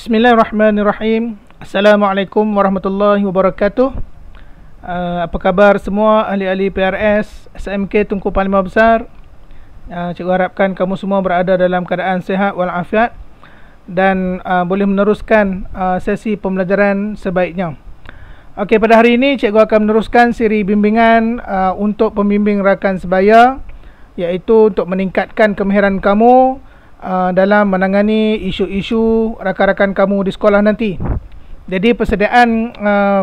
Bismillahirrahmanirrahim. Assalamualaikum warahmatullahi wabarakatuh. Apa khabar semua ahli-ahli PRS SMK Tunku Panglima Besar? Cikgu harapkan kamu semua berada dalam keadaan sihat walafiat dan boleh meneruskan sesi pembelajaran sebaiknya. Okey, pada hari ini cikgu akan meneruskan siri bimbingan untuk pembimbing rakan sebaya, iaitu untuk meningkatkan kemahiran kamu dalam menangani isu-isu rakan-rakan kamu di sekolah nanti. Jadi persediaan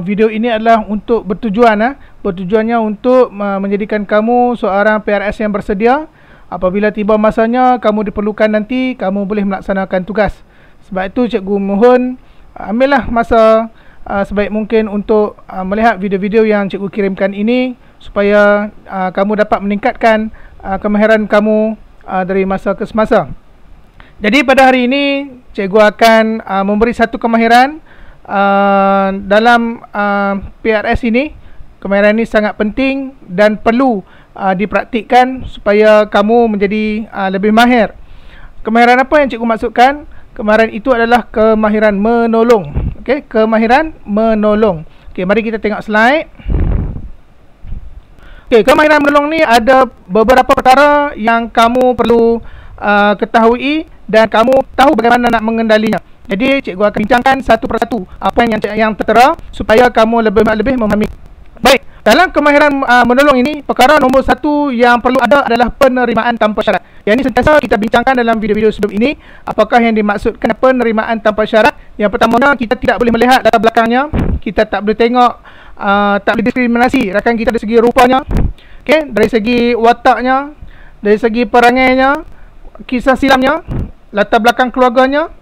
video ini adalah untuk bertujuannya untuk menjadikan kamu seorang PRS yang bersedia. Apabila tiba masanya kamu diperlukan nanti, kamu boleh melaksanakan tugas. Sebab itu cikgu mohon ambillah masa sebaik mungkin untuk melihat video-video yang cikgu kirimkan ini, supaya kamu dapat meningkatkan kemahiran kamu dari masa ke semasa. Jadi pada hari ini cikgu akan memberi satu kemahiran dalam PRS ini. Kemahiran ini sangat penting dan perlu dipraktikkan supaya kamu menjadi lebih mahir. Kemahiran apa yang cikgu maksudkan? Kemahiran itu adalah kemahiran menolong. Okey, kemahiran menolong. Okey, mari kita tengok slide. Okey, kemahiran menolong ni ada beberapa perkara yang kamu perlu ketahui dan kamu tahu bagaimana nak mengendalinya. Jadi cikgu akan bincangkan satu persatu apa yang tertera supaya kamu lebih memahami. Baik, dalam kemahiran menolong ini, perkara nombor satu yang perlu ada adalah penerimaan tanpa syarat. Yang ini sentiasa kita bincangkan dalam video-video sebelum ini. Apakah yang dimaksudkan penerimaan tanpa syarat? Yang pertamanya, kita tidak boleh melihat latar belakangnya. Kita tak boleh tengok, tak boleh diskriminasi rakan kita dari segi rupanya, okay? Dari segi wataknya, dari segi perangainya, kisah silamnya, latar belakang keluarganya,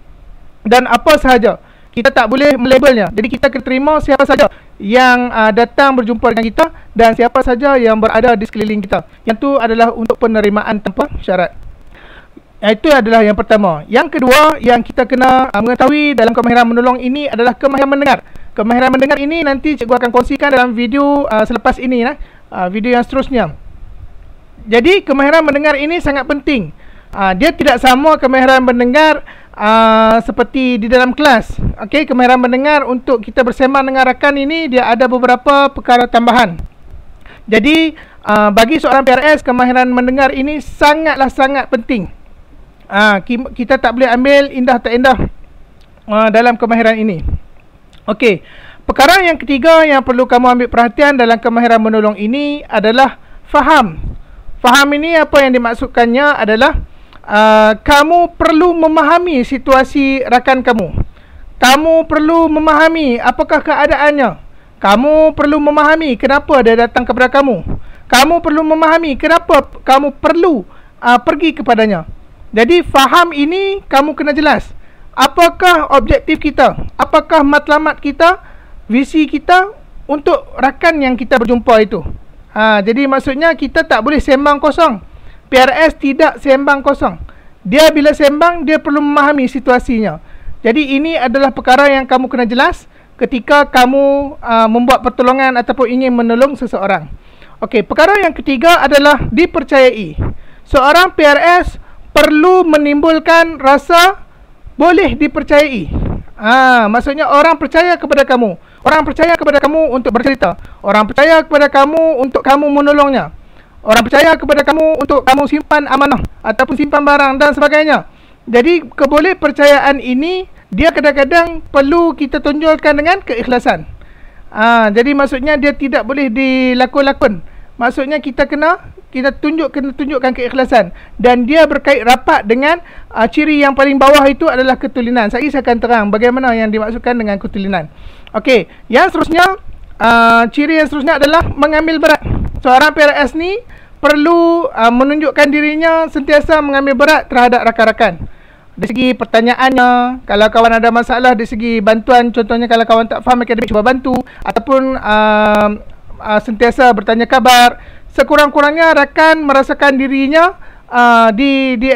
dan apa sahaja. Kita tak boleh melabelnya. Jadi kita kena terima siapa saja yang datang berjumpa dengan kita dan siapa saja yang berada di sekeliling kita. Yang itu adalah untuk penerimaan tanpa syarat. Itu adalah yang pertama. Yang kedua yang kita kena mengetahui dalam kemahiran menolong ini adalah kemahiran mendengar. Kemahiran mendengar ini nanti cikgu akan kongsikan dalam video selepas ini, video yang seterusnya. Jadi kemahiran mendengar ini sangat penting. Dia tidak sama kemahiran mendengar seperti di dalam kelas. Okey, kemahiran mendengar untuk kita bersembang dengan rakan ini, dia ada beberapa perkara tambahan. Jadi bagi seorang PRS, kemahiran mendengar ini sangat penting. Kita tak boleh ambil indah tak indah dalam kemahiran ini. Okey, perkara yang ketiga yang perlu kamu ambil perhatian dalam kemahiran menolong ini adalah faham. Faham ini apa yang dimaksudkannya adalah kamu perlu memahami situasi rakan kamu. Kamu perlu memahami apakah keadaannya. Kamu perlu memahami kenapa dia datang kepada kamu. Kamu perlu memahami kenapa kamu perlu pergi kepadanya. Jadi faham ini kamu kena jelas. Apakah objektif kita? Apakah matlamat kita? Visi kita untuk rakan yang kita berjumpa itu. Jadi maksudnya kita tak boleh sembang kosong. PRS tidak sembang kosong. Dia bila sembang, dia perlu memahami situasinya. Jadi ini adalah perkara yang kamu kena jelas ketika kamu membuat pertolongan ataupun ingin menolong seseorang. Okey, perkara yang ketiga adalah dipercayai. Seorang PRS perlu menimbulkan rasa boleh dipercayai. Maksudnya orang percaya kepada kamu. Orang percaya kepada kamu untuk bercerita. Orang percaya kepada kamu untuk kamu menolongnya. Orang percaya kepada kamu untuk kamu simpan amanah ataupun simpan barang dan sebagainya. Jadi kebolehpercayaan ini dia kadang-kadang perlu kita tunjukkan dengan keikhlasan. Jadi maksudnya dia tidak boleh dilakon-lakon. Maksudnya kita tunjukkan keikhlasan, dan dia berkait rapat dengan ciri yang paling bawah itu adalah ketulinan. Saya akan terang bagaimana yang dimaksudkan dengan ketulinan. Okey, yang seterusnya, ciri yang seterusnya adalah mengambil berat. Seorang PRS ni perlu menunjukkan dirinya sentiasa mengambil berat terhadap rakan-rakan. Dari segi pertanyaannya, kalau kawan ada masalah, dari segi bantuan, contohnya kalau kawan tak faham akademik, cuba bantu, ataupun sentiasa bertanya khabar. Sekurang-kurangnya rakan merasakan dirinya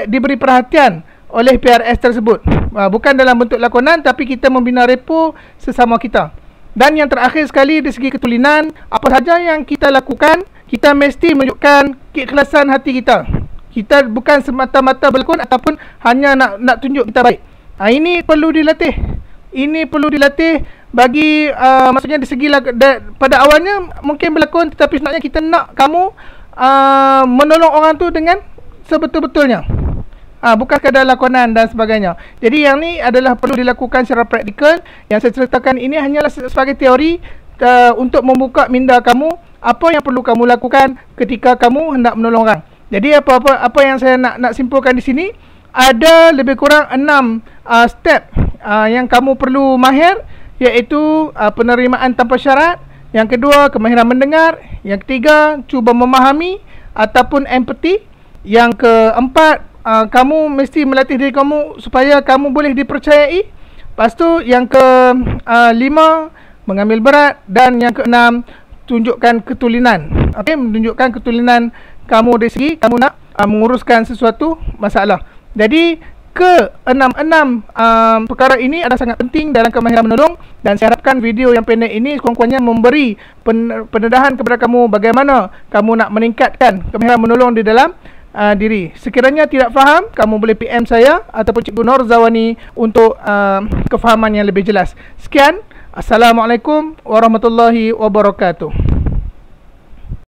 diberi perhatian oleh PRS tersebut. Bukan dalam bentuk lakonan, tapi kita membina repo sesama kita. Dan yang terakhir sekali, dari segi ketulinan, apa saja yang kita lakukan, kita mesti menunjukkan keikhlasan hati kita. Kita bukan semata-mata berlakon ataupun hanya nak tunjuk kita baik. Ini perlu dilatih. ini perlu dilatih bagi maksudnya di segi pada awalnya mungkin berlakon, tetapi sebenarnya kita nak kamu menolong orang tu dengan sebetul-betulnya. Bukan sekadar lakonan dan sebagainya. Jadi yang ni adalah perlu dilakukan secara praktikal. Yang saya ceritakan ini hanyalah sebagai teori untuk membuka minda kamu apa yang perlu kamu lakukan ketika kamu hendak menolong orang. Jadi apa yang saya nak simpulkan di sini, ada lebih kurang 6 step yang kamu perlu mahir, iaitu penerimaan tanpa syarat. Yang kedua, kemahiran mendengar. Yang ketiga, cuba memahami ataupun empathy. Yang keempat, kamu mesti melatih diri kamu supaya kamu boleh dipercayai. Lepas tu yang kelima, mengambil berat. Dan yang keenam, tunjukkan ketulinan. Okey, menunjukkan ketulinan kamu dari segi kamu nak menguruskan sesuatu masalah. Jadi ke-enam perkara ini adalah sangat penting dalam kemahiran menolong, dan saya harapkan video yang pendek ini sekurang-kurangnya memberi pendedahan kepada kamu bagaimana kamu nak meningkatkan kemahiran menolong di dalam diri. Sekiranya tidak faham, kamu boleh PM saya ataupun Cikgu Nur Zawani untuk kefahaman yang lebih jelas. Sekian, Assalamualaikum warahmatullahi wabarakatuh.